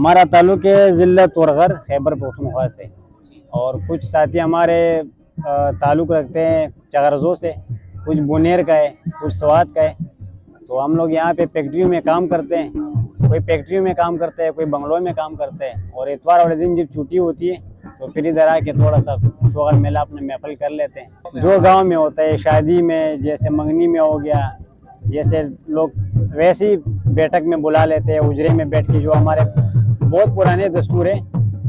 हमारा ताल्लुक है ज़िला तोरगर खैबर पख्तूनख्वा से। और कुछ साथी हमारे ताल्लुक़ रखते हैं चगरजो से, कुछ बुनेर का है, कुछ स्वात का है। तो हम लोग यहाँ पे फैक्ट्रियों में काम करते हैं, कोई फैक्ट्रियों में काम करते हैं, कोई बंगलों में काम करते हैं। और इतवार वाले दिन जब छुट्टी होती है तो फिर इधर आके थोड़ा सा शोगर मेला अपने महफिल कर लेते हैं। जो गांव में होता है, शादी में जैसे मंगनी में हो गया, जैसे लोग वैसे ही बैठक में बुला लेते हैं, उजरे में बैठ के। जो हमारे बहुत पुराने दस्तूर है,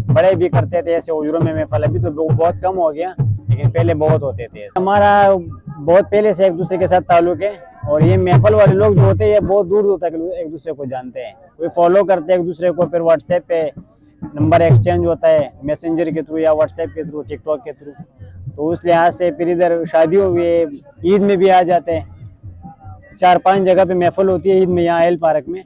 बड़े भी करते थे ऐसे उजरों में महफिल। अभी तो बहुत कम हो गया, लेकिन पहले बहुत होते थे। हमारा बहुत पहले से एक दूसरे के साथ ताल्लुक है। और ये महफिल वाले लोग जो होते हैं ये बहुत दूर दूर तक एक दूसरे को जानते हैं, कोई फॉलो करते हैं एक दूसरे को। फिर व्हाट्सएप पे नंबर एक्सचेंज होता है, मैसेंजर के थ्रू या व्हाट्सएप के थ्रू, टिकटॉक के थ्रू। तो उस लिहाज से फिर इधर शादियों में, ईद में भी आ जाते हैं। 4-5 जगह पे महफिल होती है ईद में, यहाँ एल पार्क में।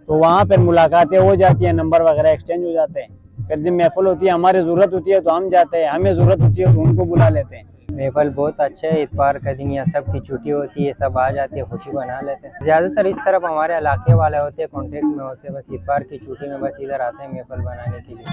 तो वहाँ पर मुलाकातें हो जाती हैं, नंबर वगैरह एक्सचेंज हो जाते हैं। फिर जब महफिल होती है, हमारी ज़रूरत होती है तो हम जाते हैं, हमें ज़रूरत होती है तो उनको बुला लेते हैं। महफिल बहुत अच्छा है। इतवार का दिन यहाँ सबकी छुट्टी होती है, सब आ जाते हैं, खुशी मना लेते हैं। ज़्यादातर इस तरफ हमारे इलाके वाले होते हैं, कॉन्टेक्ट में होते हैं। बस इतवार की छुट्टी में बस इधर आते हैं महफिल बनाने के लिए।